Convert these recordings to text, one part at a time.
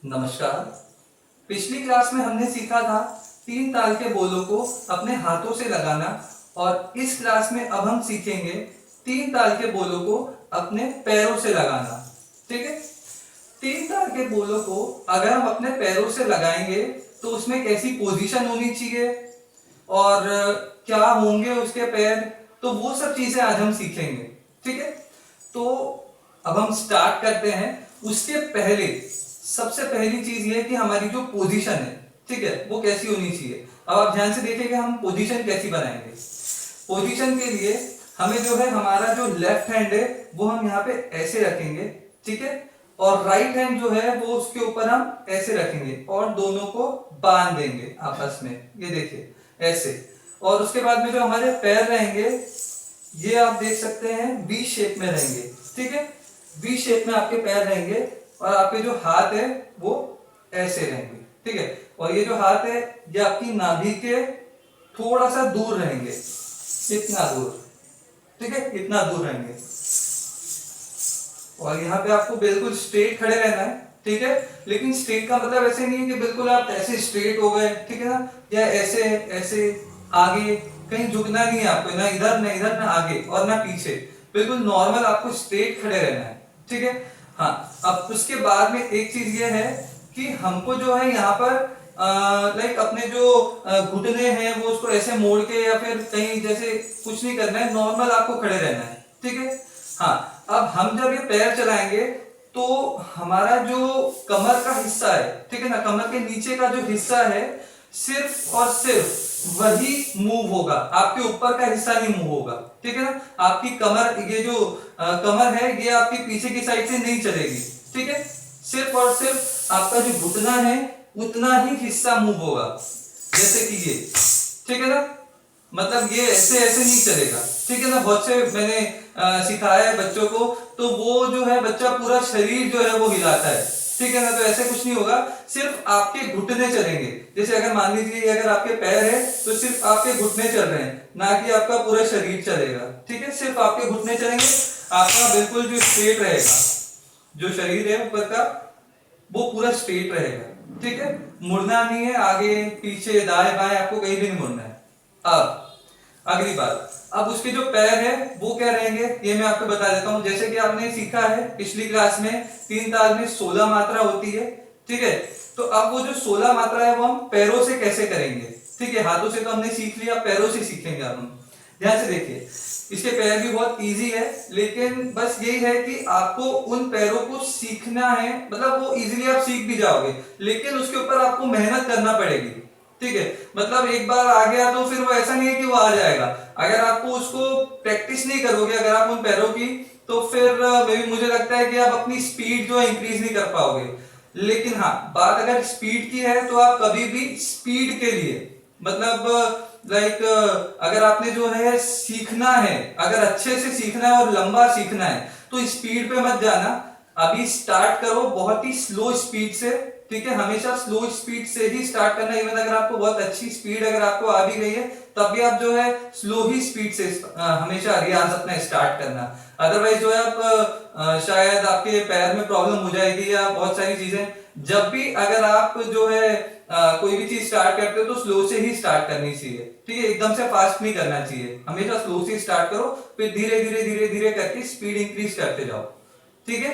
नमस्कार। पिछली क्लास में हमने सीखा था 3 ताल के बोलों को अपने हाथों से लगाना और इस क्लास में अब हम सीखेंगे 3 ताल के बोलों को अपने पैरों से लगाना। ठीक है। 3 ताल के बोलों को अगर हम अपने पैरों से लगाएंगे तो उसमें कैसी पोजीशन होनी चाहिए और क्या होंगे उसके पैर, तो वो सब चीजें आज हम सीखेंगे। ठीक है। तो अब हम स्टार्ट करते हैं। उसके पहले सबसे पहली चीज ये है कि हमारी जो पोजीशन है, ठीक है, वो कैसी होनी चाहिए। अब आप ध्यान से देखिए हम पोजीशन कैसी बनाएंगे। पोजीशन के लिए हमें जो है हमारा जो लेफ्ट हैंड है वो हम यहाँ पे ऐसे रखेंगे, ठीक है, और राइट हैंड जो है वो उसके ऊपर हम ऐसे रखेंगे और दोनों को बांध देंगे आपस में, ये देखिए ऐसे। और उसके बाद में जो हमारे पैर रहेंगे ये आप देख सकते हैं वी शेप में रहेंगे, ठीक है, वी शेप में आपके पैर रहेंगे और आपके जो हाथ है वो ऐसे रहेंगे, ठीक है। और ये जो हाथ है ये आपकी नाभि के थोड़ा सा दूर रहेंगे, इतना दूर, ठीक है, इतना दूर रहेंगे। और यहाँ पे आपको बिल्कुल स्ट्रेट खड़े रहना है, ठीक है। लेकिन स्ट्रेट का मतलब ऐसे नहीं है कि बिल्कुल आप ऐसे स्ट्रेट हो गए, ठीक है ना, या ऐसे ऐसे आगे कहीं झुकना नहीं है आपको, ना इधर ना इधर ना आगे और ना पीछे, बिल्कुल नॉर्मल आपको स्ट्रेट खड़े रहना है, ठीक है। हाँ, अब उसके बाद में एक चीज ये है कि हमको जो है यहाँ पर लाइक अपने जो घुटने हैं वो उसको ऐसे मोड़ के या फिर कहीं जैसे कुछ नहीं करना है, नॉर्मल आपको खड़े रहना है, ठीक है। हाँ, अब हम जब ये पैर चलाएंगे तो हमारा जो कमर का हिस्सा है, ठीक है ना, कमर के नीचे का जो हिस्सा है सिर्फ और सिर्फ वही मूव होगा, आपके ऊपर का हिस्सा नहीं मूव होगा, ठीक है ना। आपकी कमर, ये जो कमर है ये आपकी पीछे की साइड से नहीं चलेगी, ठीक है। सिर्फ और सिर्फ आपका जो घुटना है उतना ही हिस्सा मूव होगा, जैसे कि ये, ठीक है ना। मतलब ये ऐसे ऐसे नहीं चलेगा, ठीक है ना। बहुत से मैंने सिखाया है बच्चों को, तो वो जो है बच्चा पूरा शरीर जो है वो हिलाता है, ठीक है ना। तो ऐसे कुछ नहीं होगा, सिर्फ आपके घुटने चलेंगे। जैसे अगर मान लीजिए अगर आपके पैर है तो सिर्फ आपके घुटने चल रहे हैं, ना कि आपका पूरा शरीर चलेगा, ठीक है। सिर्फ आपके घुटने चलेंगे, आपका बिल्कुल जो स्ट्रेट रहेगा, जो शरीर है ऊपर का वो पूरा स्ट्रेट रहेगा, ठीक है। मुड़ना नहीं है, आगे पीछे दाएं बाएं आपको कहीं भी नहीं मुड़ना है। अब अगली बात, अब उसके जो पैर है वो क्या रहेंगे ये मैं आपको बता देता हूं। जैसे कि आपने सीखा है पिछली क्लास में 3 ताल में 16 मात्रा होती है, ठीक है। तो अब वो जो 16 मात्रा है वो हम पैरों से कैसे करेंगे, ठीक है। हाथों से तो हमने सीख लिया, पैरों से सीखेंगे अब हम। ध्यान से देखिए, इसके पैर भी बहुत इजी है, लेकिन बस यही है कि आपको उन पैरों को सीखना है, मतलब वो इजीली आप सीख भी जाओगे, लेकिन उसके ऊपर आपको मेहनत करना पड़ेगी, ठीक है। मतलब एक बार आ गया तो फिर वो ऐसा नहीं है कि वो आ जाएगा। अगर आपको उसको प्रैक्टिस नहीं करोगे अगर आप उन पैरों की, तो फिर मुझे लगता है कि आप अपनी स्पीड जो है इंक्रीज नहीं कर पाओगे। लेकिन हाँ, बात अगर स्पीड की है तो आप कभी भी स्पीड के लिए, मतलब लाइक अगर आपने जो है सीखना है, अगर अच्छे से सीखना है और लंबा सीखना है तो स्पीड पे मत जाना। अभी स्टार्ट करो बहुत ही स्लो स्पीड से, ठीक है। हमेशा स्लो स्पीड से ही स्टार्ट करना। इवन अगर आपको बहुत अच्छी स्पीड अगर आपको आ भी गई है तब भी आप जो है स्लो ही स्पीड से हमेशा रियाज अपना स्टार्ट करना। अदरवाइज जो है आप शायद आपके पैर में प्रॉब्लम हो जाएगी या बहुत सारी चीजें। जब भी अगर आप जो है कोई भी चीज स्टार्ट करते हो तो स्लो से ही स्टार्ट करनी चाहिए, ठीक है। एकदम से फास्ट नहीं करना चाहिए, हमेशा स्लो से स्टार्ट करो, फिर धीरे धीरे धीरे धीरे करके स्पीड इंक्रीज करते जाओ, ठीक है।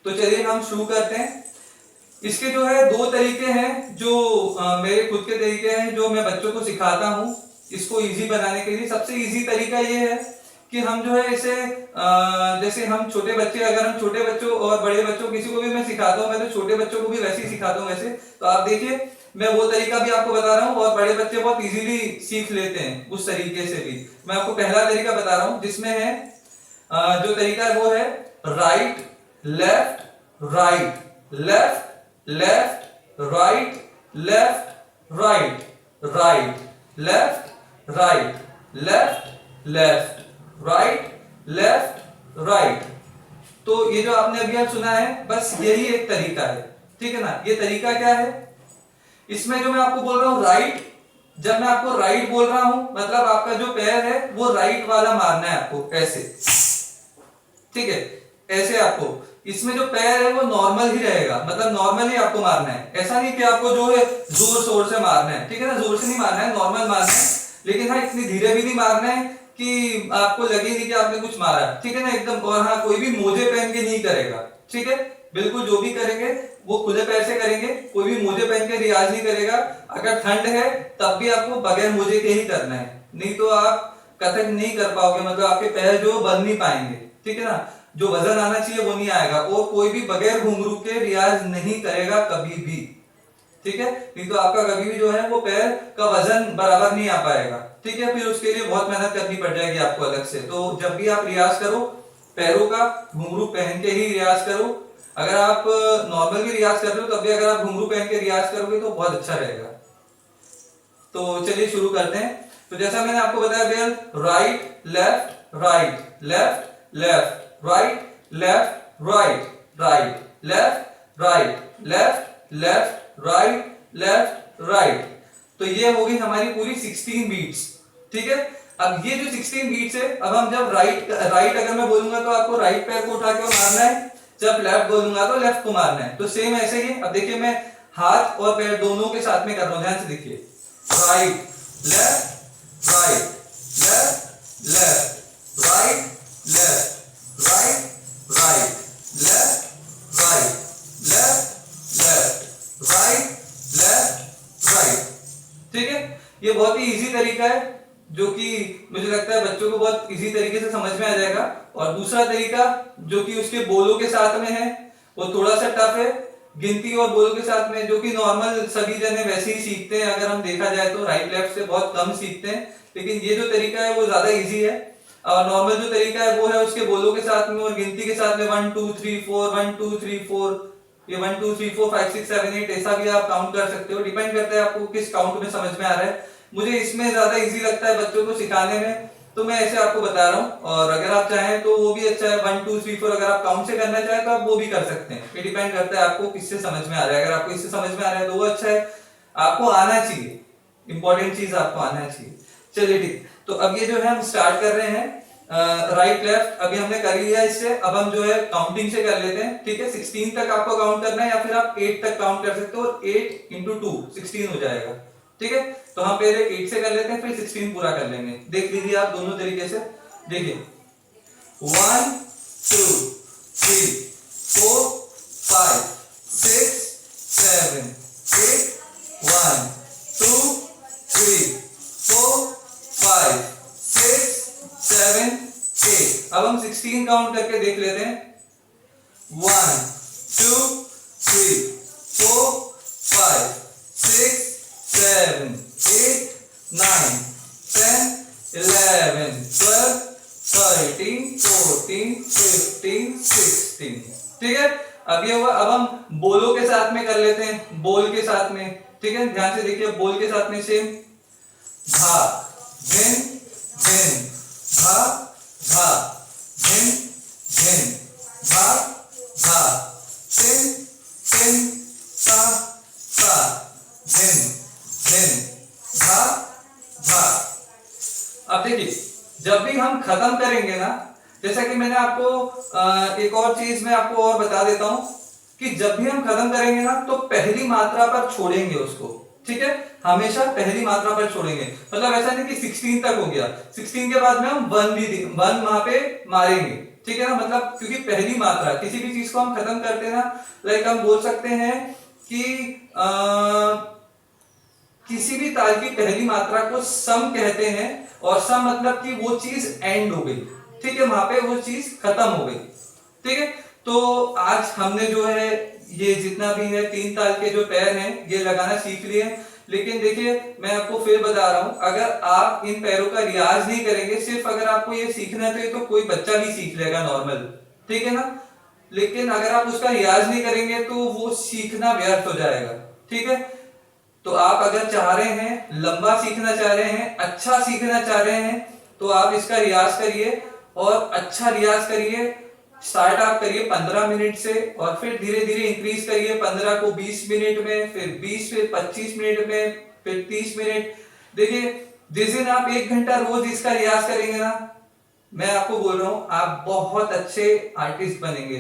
तो चलिए हम शुरू करते हैं। इसके जो है 2 तरीके हैं जो मेरे खुद के तरीके हैं जो मैं बच्चों को सिखाता हूं इसको इजी बनाने के लिए। सबसे इजी तरीका ये है कि हम जो है इसे जैसे हम छोटे बच्चे, अगर हम छोटे बच्चों और बड़े बच्चों किसी को भी मैं सिखाता हूं, मैं तो छोटे बच्चों को भी वैसे ही सिखाता हूं वैसे। तो आप देखिए मैं वो तरीका भी आपको बता रहा हूं और बड़े बच्चे बहुत इजीली सीख लेते हैं उस तरीके से भी। मैं आपको पहला तरीका बता रहा हूं जिसमें है जो तरीका है वो है right left right left left right left right right left right left left right left right. तो ये जो आपने अभी सुना है बस यही एक तरीका है, ठीक है ना। ये तरीका क्या है, इसमें जो मैं आपको बोल रहा हूं राइट, जब मैं आपको राइट बोल रहा हूं मतलब आपका जो पैर है वो राइट वाला मारना है आपको, ऐसे, ठीक है, ऐसे आपको इसमें जो पैर है वो नॉर्मल ही रहेगा, मतलब नॉर्मल ही आपको मारना है, ऐसा नहीं कि आपको जो है जोर शोर से मारना है, ठीक है ना, जोर से नहीं मारना है, नॉर्मल मारना है, लेकिन हाँ इतनी धीरे भी नहीं मारना है कि आपको लगे नहीं कि आपने कुछ मारा, ठीक है ना, एकदम। और हाँ कोई भी मोजे पहन के नहीं करेगा, ठीक है, बिल्कुल जो भी करेंगे वो खुले पैर से करेंगे, कोई भी मोजे पहन के रियाज नहीं करेगा। अगर ठंड है तब भी आपको बगैर मोजे के ही करना है, नहीं तो आप कथक नहीं कर पाओगे, मतलब आपके पैर जो बन नहीं पाएंगे, ठीक है ना, जो वजन आना चाहिए वो नहीं आएगा। और कोई भी बगैर घुंघरू के रियाज नहीं करेगा कभी भी, ठीक है, नहीं तो आपका कभी भी जो है वो पैर का वजन बराबर नहीं आ पाएगा, ठीक है, फिर उसके लिए बहुत मेहनत करनी पड़ जाएगी आपको अलग से। तो जब भी आप रियाज करो पैरों का घुंघरू पहन के ही रियाज करो। अगर आप नॉर्मल भी रियाज कर रहे हो तब भी अगर आप घुंघरू पहन के रियाज करोगे तो बहुत अच्छा रहेगा। तो चलिए शुरू करते हैं। तो जैसा मैंने आपको बताया भैया, right left right left left right left right right left right left left right left right. तो ये होगी हमारी पूरी 16 बीट्स, ठीक है। अब ये जो 16 बीट्स है, अब हम जब राइट अगर मैं बोलूंगा तो आपको राइट पैर को उठा के मारना है, जब लेफ्ट बोलूंगा तो लेफ्ट को मारना है। तो सेम ऐसे ही अब देखिए मैं हाथ और पैर दोनों के साथ में कर रहा हूं, ध्यान से देखिए, right left right left left right left right right left right left left right left right, ठीक है। ये बहुत ही इजी तरीका है जो कि मुझे लगता है बच्चों को बहुत इजी तरीके से समझ में आ जाएगा। और दूसरा तरीका जो कि उसके बोलों के साथ में है वो थोड़ा सा टफ है, गिनती और बोलों के साथ में, जो कि नॉर्मल सभी जने वैसे ही सीखते हैं, अगर हम देखा जाए तो राइट लेफ्ट से बहुत कम सीखते हैं, लेकिन ये जो तरीका है वो ज्यादा इजी है। और नॉर्मल जो तरीका है वो है उसके बोलों के साथ में और गिनती के साथ में 1 2 3 4 1 2 3 4, ये 1 2 3 4 5 6 7 8 ऐसा भी आप काउंट कर सकते हो, डिपेंड करता है आपको किस काउंट में समझ में आ रहा है। मुझे इसमें ज्यादा इजी लगता है बच्चों को सिखाने में, तो मैं ऐसे आपको बता रहा हूँ। और अगर आप चाहें तो वो भी अच्छा है, 1 2 3 4 अगर आप काउंट से करना चाहें तो आप वो भी कर सकते हैं, ये डिपेंड करता है आपको किससे समझ में आ रहा है। अगर आपको इससे समझ में आ रहा है तो वो अच्छा है, आपको आना चाहिए, इंपॉर्टेंट चीज आपको आना चाहिए। चलिए ठीक, तो अब ये जो है हम स्टार्ट कर रहे हैं राइट लेफ्ट, अभी हमने कर लिया इससे, अब हम जो है काउंटिंग से कर लेते हैं, ठीक है। 16 तक आपको काउंट करना है या फिर आप 8 तक काउंट कर सकते हो, और 8 इंटू 2 16 हो जाएगा, ठीक है। तो हम पहले 8 से कर लेते हैं, फिर 16 पूरा कर लेंगे। देख लीजिए आप दोनों तरीके से, देखिए 1 2 3 4 5 6 7 8 1 2 3 4 5 6 7 8। अब हम 16 काउंट करके देख लेते हैं, 1 2 3 4 5 6 7 8 9 10 11 12 13 14 15 16, ठीक है। अब ये हुआ, अब हम बोलों के साथ में कर लेते हैं, बोल के साथ में, ठीक है, ध्यान से देखिए, बोल के साथ में सेम, धा धिन धिन धा धा धिन धिन धा धा तिन तिन ता ता धिन धिन धा धा। अब देखिए जब भी हम खत्म करेंगे ना, जैसा कि मैंने आपको एक और चीज मैं आपको और बता देता हूं कि जब भी हम खत्म करेंगे ना तो पहली मात्रा पर छोड़ेंगे उसको, ठीक है, हमेशा पहली मात्रा पर छोड़ेंगे। मतलब ऐसा नहीं कि 16 तक हो गया, 16 के बाद में हम 1 वहां पे मारेंगे, ठीक है ना, मतलब क्योंकि पहली मात्रा किसी भी चीज को हम खत्म करते हैं ना, लाइक हम बोल सकते हैं कि किसी भी ताल की पहली मात्रा को सम कहते हैं, और सम मतलब कि वो चीज एंड हो गई, ठीक है, वहां पे वो चीज खत्म हो गई, ठीक है। तो आज हमने जो है ये जितना भी है 3 ताल के जो पैर हैं ये लगाना सीख लिए, लेकिन देखिए मैं आपको फिर बता रहा हूं, अगर आप इन पैरों का रियाज नहीं करेंगे, सिर्फ अगर आपको ये सीखना है तो ये तो कोई बच्चा भी सीख लेगा नॉर्मल, ठीक है ना, लेकिन अगर आप उसका रियाज नहीं करेंगे तो वो सीखना व्यर्थ हो जाएगा, ठीक है। तो आप अगर चाह रहे हैं लंबा सीखना चाह रहे हैं, अच्छा सीखना चाह रहे हैं, तो आप इसका रियाज करिए और अच्छा रियाज करिए। स्टार्ट आप करिए 15 मिनट से और फिर धीरे धीरे इंक्रीज करिए, 15 को 20 मिनट में, फिर 20 फिर 25 मिनट में, फिर 30 मिनट। देखिए जिस दिन आप 1 घंटा रोज इसका रियाज करेंगे ना, मैं आपको बोल रहा हूं आप बहुत अच्छे आर्टिस्ट बनेंगे।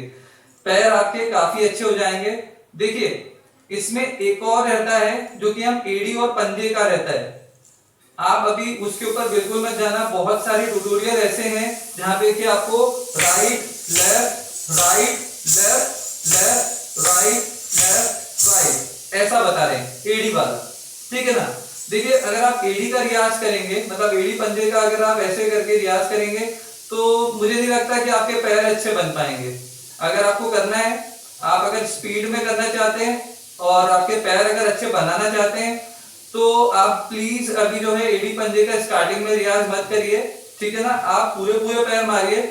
पैर आपके काफी अच्छे हो जाएंगे। देखिए इसमें एक और रहता है जो कि हम एड़ी और पंजे का रहता है, आप अभी उसके ऊपर बिल्कुल मत जाना। बहुत सारे ट्यूटोरियल ऐसे हैं जहां पे कि आपको right left left right left right ऐसा बता रहे हैं एडी वाला, ठीक है ना। देखिए अगर आप एडी का रियाज करेंगे, मतलब एडी पंजे का अगर आप ऐसे करके रियाज करेंगे तो मुझे नहीं लगता कि आपके पैर अच्छे बन पाएंगे। अगर आपको करना है, आप अगर स्पीड में करना चाहते हैं और आपके पैर अगर अच्छे बनाना चाहते हैं तो आप प्लीज अभी जो है एडी पंजे का स्टार्टिंग में रियाज मत करिए, ठीक है ना। आप पूरे पूरे पैर मारिए,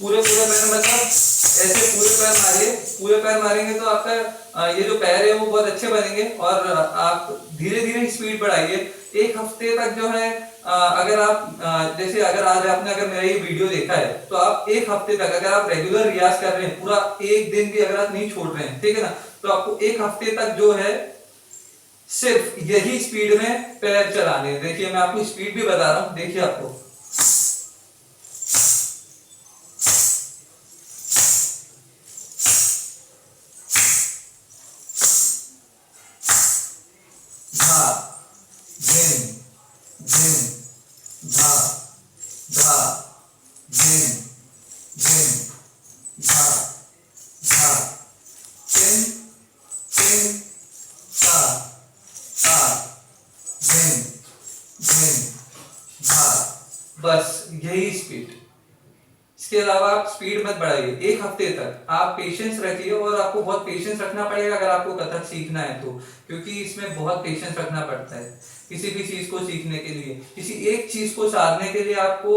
पूरे पूरे पैर मतलब ऐसे पूरे पैर मारिए। पूरे पैर मारेंगे तो आपका ये जो पैर है वो बहुत अच्छे बनेंगे। और आप धीरे धीरे स्पीड बढ़ाइए। एक हफ्ते तक जो है अगर आप जैसे अगर आज आपने अगर मेरा ये वीडियो देखा है तो आप एक हफ्ते तक अगर आप रेगुलर रियाज कर रहे हैं, पूरा एक दिन भी अगर आप नहीं छोड़ रहे हैं, ठीक है ना, तो आपको एक हफ्ते तक जो है सिर्फ यही स्पीड में पैर चलाने। देखिए मैं आपको स्पीड भी बता रहा हूं, देखिए आपको धा धिन धिन धा धा धिन धिन धा धा टिन टिन ता ता धिन धिन धा। बस यही स्पीड, इसके अलावा आप स्पीड मत बढ़ाइए। एक हफ्ते तक आप पेशेंस रखिए, और आपको बहुत पेशेंस रखना पड़ेगा अगर आपको कथक सीखना है तो, क्योंकि इसमें बहुत पेशेंस रखना पड़ता है। किसी भी चीज को सीखने के लिए, किसी एक चीज को साधने के लिए आपको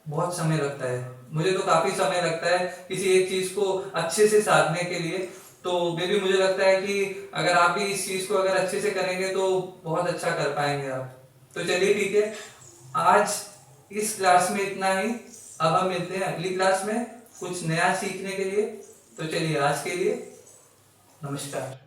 बहुत समय लगता है। मुझे तो काफी समय लगता है किसी एक चीज को अच्छे से साधने के लिए। तो बेबी मुझे लगता है कि अगर आप भी इस चीज को अगर अच्छे से करेंगे तो बहुत अच्छा कर पाएंगे आप। तो चलिए ठीक है, आज इस क्लास में इतना ही। अब हम मिलते हैं अगली क्लास में कुछ नया सीखने के लिए। तो चलिए आज के लिए नमस्कार।